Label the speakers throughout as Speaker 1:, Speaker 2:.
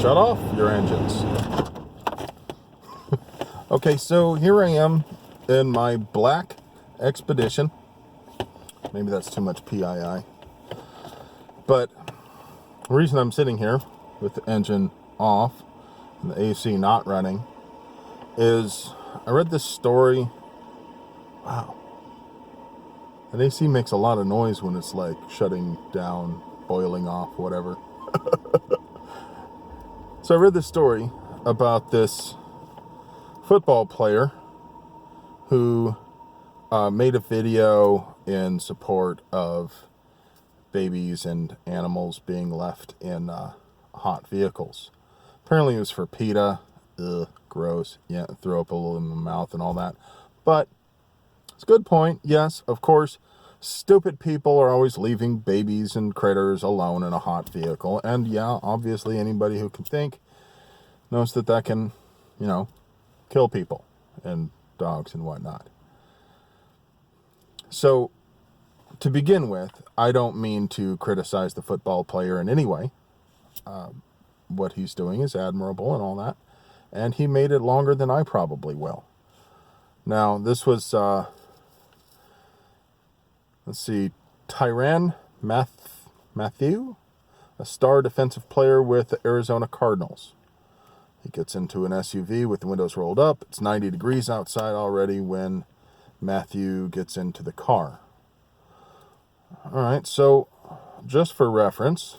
Speaker 1: shut off your engines. Okay, so here I am in my black Expedition. Maybe that's too much PII. But the reason I'm sitting here with the engine off and the AC not running is I read this story. Wow. An AC makes a lot of noise when it's like shutting down, boiling off, whatever. So I read this story about this football player who made a video in support of babies and animals being left in hot vehicles. Apparently it was for PETA. Ugh, gross. Yeah, throw up a little in the mouth and all that. But it's a good point. Yes, of course, stupid people are always leaving babies and critters alone in a hot vehicle. And yeah, obviously anybody who can think knows that that can, kill people and dogs and whatnot. So, to begin with, I don't mean to criticize the football player in any way. What he's doing is admirable and all that. And he made it longer than I probably will. Now, this was, Tyrann Mathieu, a star defensive player with the Arizona Cardinals. He gets into an SUV with the windows rolled up. It's 90 degrees outside already when Matthew gets into the car. All right, so just for reference,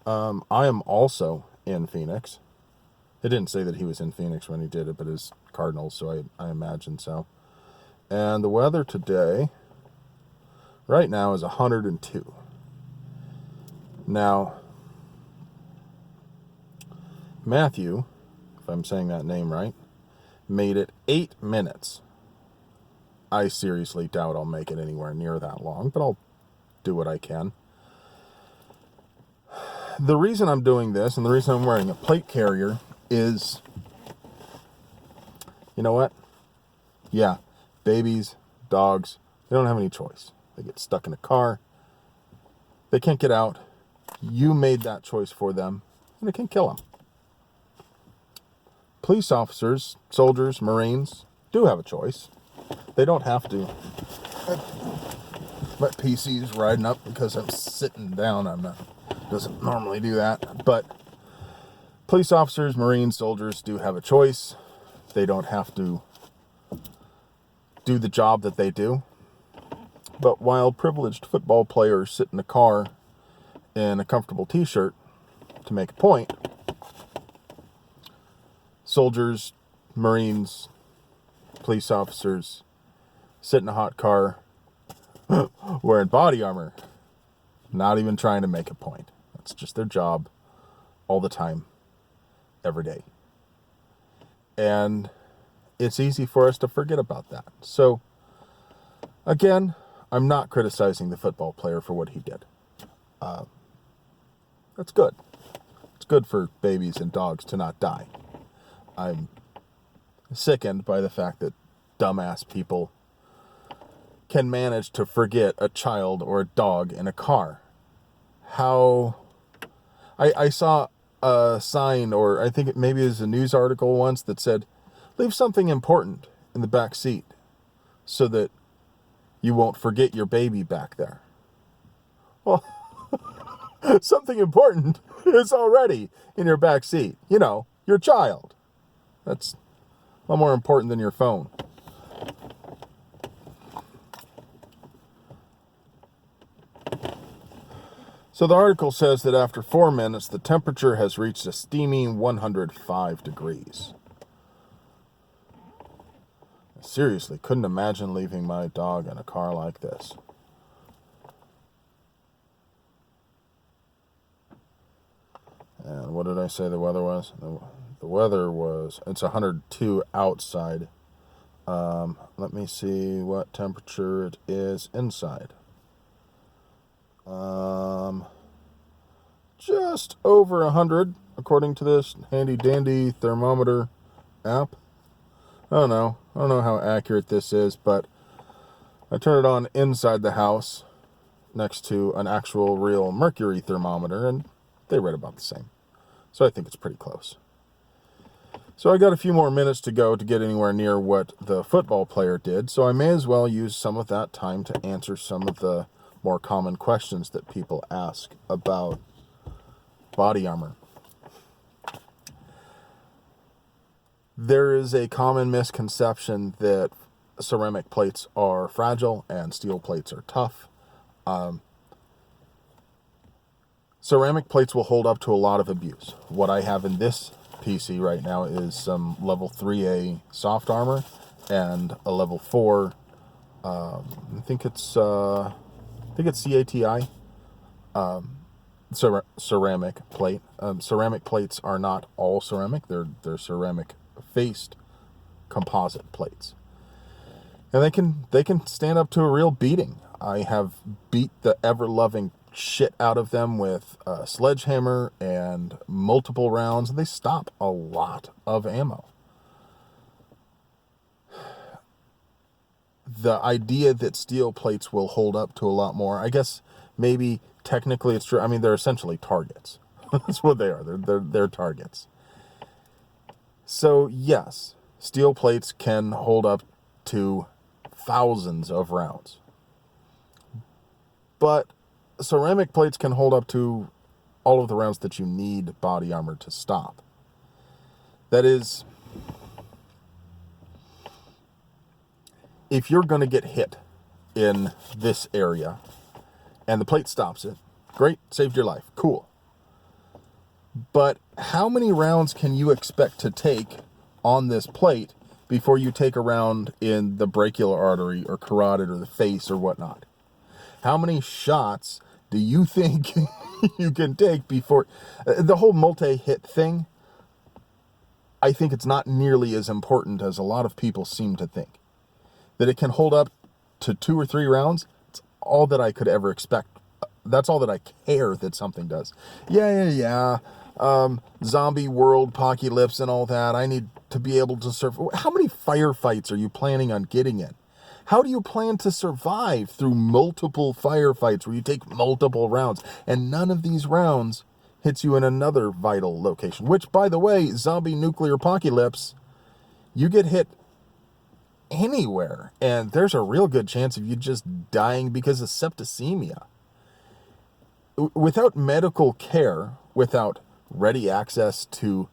Speaker 1: I am also in Phoenix. It didn't say that he was in Phoenix when he did it, but it's Cardinals, so I imagine so. And the weather today, right now, is 102. Now, Matthew, if I'm saying that name right, made it 8 minutes. I seriously doubt I'll make it anywhere near that long, but I'll do what I can. The reason I'm doing this, and the reason I'm wearing a plate carrier, is, you know what? Yeah, babies, dogs, they don't have any choice. They get stuck in a car. They can't get out. You made that choice for them, and it can kill them. Police officers, soldiers, Marines do have a choice. They don't have to. My PC's riding up because I'm sitting down. Doesn't normally do that. But police officers, Marines, soldiers do have a choice. They don't have to do the job that they do. But while privileged football players sit in a car in a comfortable t-shirt to make a point, soldiers, Marines, police officers sit in a hot car wearing body armor, not even trying to make a point. That's just their job all the time, every day. And it's easy for us to forget about that. So, again, I'm not criticizing the football player for what he did. That's good. It's good for babies and dogs to not die. I'm sickened by the fact that dumbass people can manage to forget a child or a dog in a car. How... I saw a sign, or I think maybe it was a news article once that said, leave something important in the back seat so that you won't forget your baby back there. Well, something important is already in your back seat. Your child. That's a lot more important than your phone. So the article says that after 4 minutes, the temperature has reached a steaming 105 degrees. I seriously couldn't imagine leaving my dog in a car like this. And what did I say the weather was? The weather was, it's 102 outside. Let me see what temperature it is inside. Just over 100, according to this handy dandy Thermometer app. I don't know how accurate this is, but I turned it on inside the house next to an actual real mercury thermometer, and they read about the same. So I think it's pretty close. So I got a few more minutes to go to get anywhere near what the football player did, so I may as well use some of that time to answer some of the more common questions that people ask about body armor. There is a common misconception that ceramic plates are fragile and steel plates are tough. Ceramic plates will hold up to a lot of abuse. What I have in this PC right now is some level 3A soft armor and a level 4, I think it's CATI, ceramic plate. Ceramic plates are not all ceramic. They're ceramic faced composite plates, and they can stand up to a real beating. I have beat the ever-loving shit out of them with a sledgehammer and multiple rounds, and they stop a lot of ammo. The idea that steel plates will hold up to a lot more, I guess maybe technically it's true. I mean, they're essentially targets. That's what they are. They're targets. So yes, steel plates can hold up to thousands of rounds. But ceramic plates can hold up to all of the rounds that you need body armor to stop. That is, if you're going to get hit in this area and the plate stops it, great, saved your life, cool. But how many rounds can you expect to take on this plate before you take a round in the brachial artery or carotid or the face or whatnot? How many shots do you think you can take before the whole multi-hit thing? I think it's not nearly as important as a lot of people seem to think. That it can hold up to 2 or 3 rounds, it's all that I could ever expect. That's all that I care that something does. Yeah. Zombie world, apocalypse and all that. I need to be able to survive. How many firefights are you planning on getting in? How do you plan to survive through multiple firefights where you take multiple rounds and none of these rounds hits you in another vital location? Which, by the way, zombie nuclear apocalypse, you get hit anywhere and there's a real good chance of you just dying because of septicemia. Without medical care, without ready access to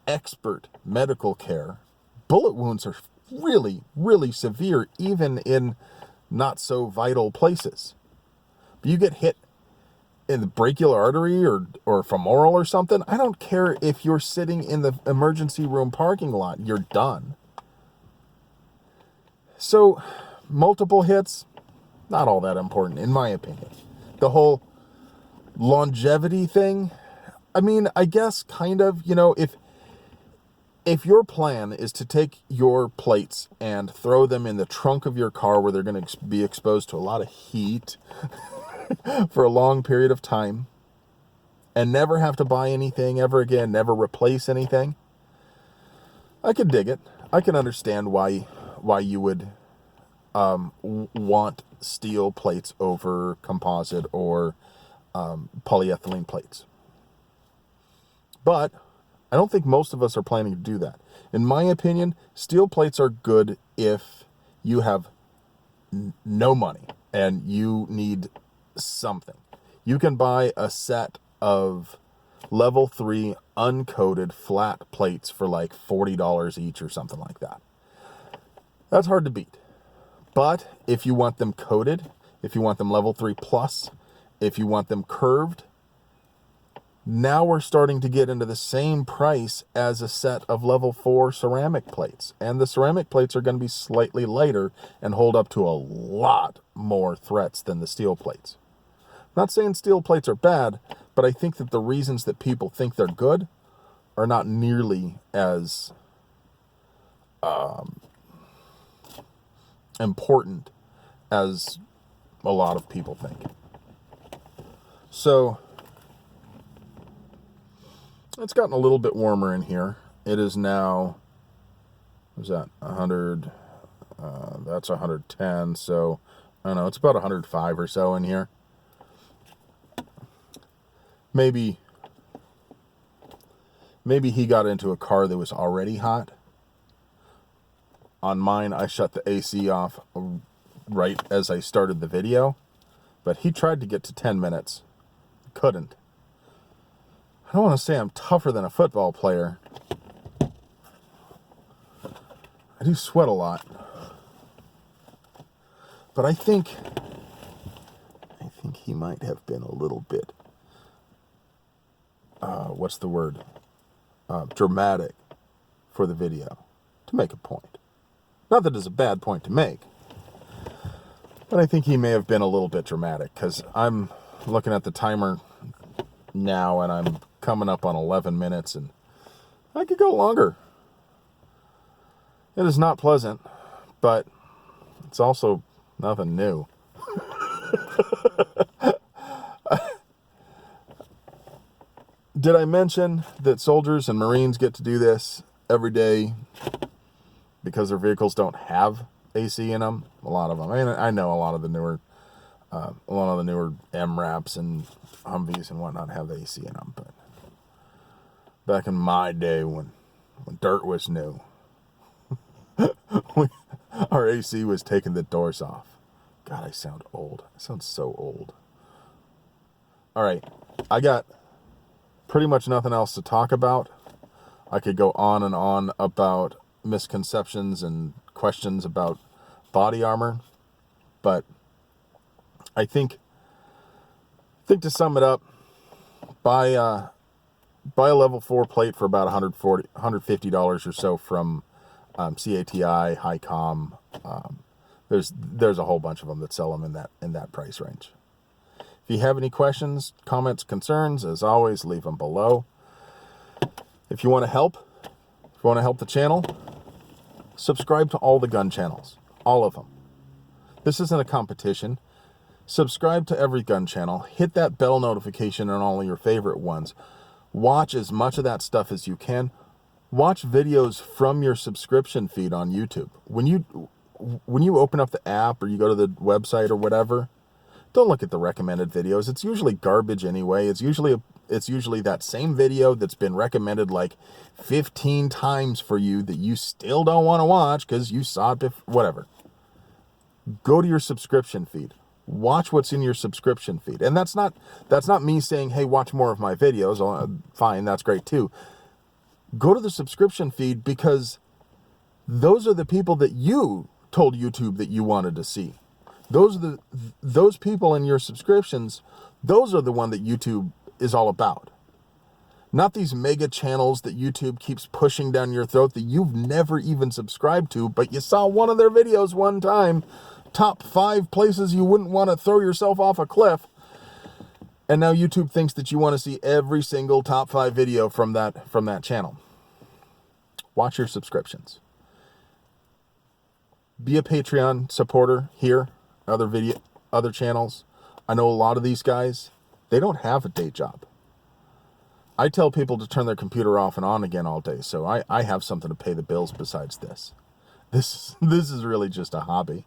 Speaker 1: expert medical care, bullet wounds are really, really severe, even in not so vital places. But you get hit in the brachial artery or femoral or something, I don't care if you're sitting in the emergency room parking lot, you're done. So, multiple hits, not all that important, in my opinion. The whole longevity thing, I mean, I guess kind of, if your plan is to take your plates and throw them in the trunk of your car where they're going to be exposed to a lot of heat for a long period of time and never have to buy anything ever again, never replace anything, I could dig it. I can understand why you would want steel plates over composite or polyethylene plates. But I don't think most of us are planning to do that. In my opinion, steel plates are good if you have no money and you need something. You can buy a set of level 3 uncoated flat plates for like $40 each or something like that. That's hard to beat. But if you want them coated, if you want them level 3 plus, if you want them curved, now we're starting to get into the same price as a set of level 4 ceramic plates. And the ceramic plates are going to be slightly lighter and hold up to a lot more threats than the steel plates. I'm not saying steel plates are bad, but I think that the reasons that people think they're good are not nearly as important as a lot of people think. So it's gotten a little bit warmer in here. It is now, what's that, 100, that's 110, so, I don't know, it's about 105 or so in here. Maybe maybe he got into a car that was already hot. On mine, I shut the AC off right as I started the video, but he tried to get to 10 minutes. Couldn't. I don't want to say I'm tougher than a football player. I do sweat a lot. But I think he might have been a little bit, what's the word? Dramatic for the video to make a point. Not that it's a bad point to make, but I think he may have been a little bit dramatic, because I'm looking at the timer now and I'm coming up on 11 minutes and I could go longer. It is not pleasant, but it's also nothing new. Did I mention that soldiers and Marines get to do this every day because their vehicles don't have AC in them? A lot of them. I mean, I know a lot of the newer MRAPs and Humvees and whatnot have the AC in them, but back in my day when dirt was new, our AC was taking the doors off. God, I sound old. I sound so old. All right, I got pretty much nothing else to talk about. I could go on and on about misconceptions and questions about body armor, but I think to sum it up, buy a level 4 plate for about $150 or so from CATI, HiCom. There's a whole bunch of them that sell them in that price range. If you have any questions, comments, concerns, as always, leave them below. If you want to help the channel, subscribe to all the gun channels, all of them. This isn't a competition. Subscribe to every gun channel. Hit that bell notification on all of your favorite ones. Watch as much of that stuff as you can. Watch videos from your subscription feed on YouTube. When you open up the app or you go to the website or whatever, don't look at the recommended videos. It's usually garbage anyway. It's usually that same video that's been recommended like 15 times for you that you still don't want to watch because you saw it before, whatever. Go to your subscription feed. Watch what's in your subscription feed. And that's not me saying, hey, watch more of my videos. Fine, that's great too. Go to the subscription feed because those are the people that you told YouTube that you wanted to see. Those people in your subscriptions, those are the one that YouTube is all about. Not these mega channels that YouTube keeps pushing down your throat that you've never even subscribed to, but you saw one of their videos one time, top 5 places you wouldn't want to throw yourself off a cliff, and now YouTube thinks that you want to see every single top 5 video from that channel. Watch your subscriptions. Be a Patreon supporter here, other channels. I know a lot of these guys, they don't have a day job. I tell people to turn their computer off and on again all day, so I have something to pay the bills besides this. This is really just a hobby.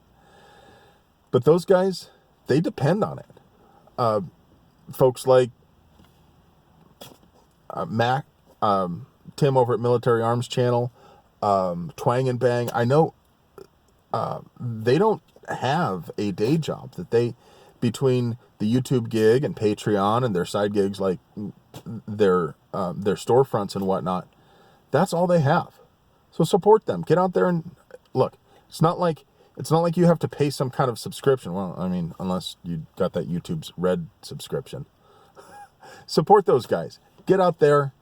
Speaker 1: But those guys, they depend on it. Folks like Mac, Tim over at Military Arms Channel, Twang and Bang, I know they don't have a day job that they, between the YouTube gig and Patreon and their side gigs like their storefronts and whatnot, that's all they have. So support them. Get out there and look. It's not like you have to pay some kind of subscription. Well, I mean, unless you got that YouTube's Red subscription. Support those guys. Get out there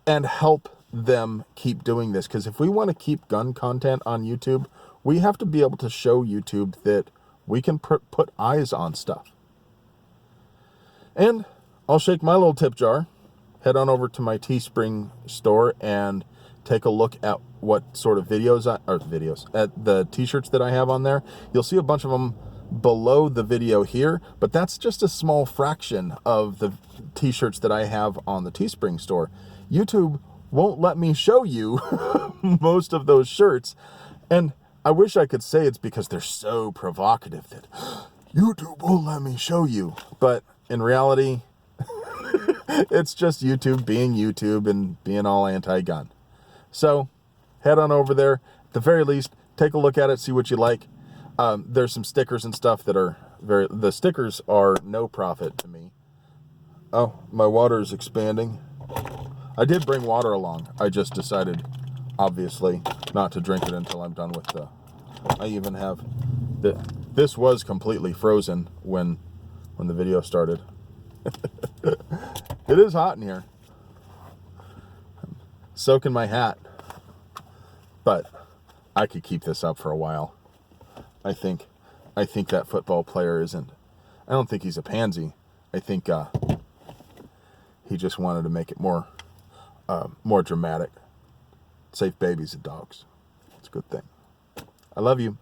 Speaker 1: and help them keep doing this. Because if we want to keep gun content on YouTube, we have to be able to show YouTube that we can put eyes on stuff. And I'll shake my little tip jar, head on over to my Teespring store and take a look at what sort of at the t-shirts that I have on there. You'll see a bunch of them below the video here, but that's just a small fraction of the t-shirts that I have on the Teespring store. YouTube won't let me show you most of those shirts, and I wish I could say it's because they're so provocative that YouTube won't let me show you, but in reality, It's just YouTube being YouTube and being all anti-gun. So head on over there. At the very least, take a look at it, see what you like. There's some stickers and stuff that are the stickers are no profit to me. Oh, my water is expanding. I did bring water along. I just decided, obviously, not to drink it until I'm done with the... I even have... This was completely frozen when the video started. It is hot in here. I'm soaking my hat. But I could keep this up for a while. I think that football player isn't... I don't think he's a pansy. I think he just wanted to make it more dramatic. Safe babies and dogs. It's a good thing. I love you.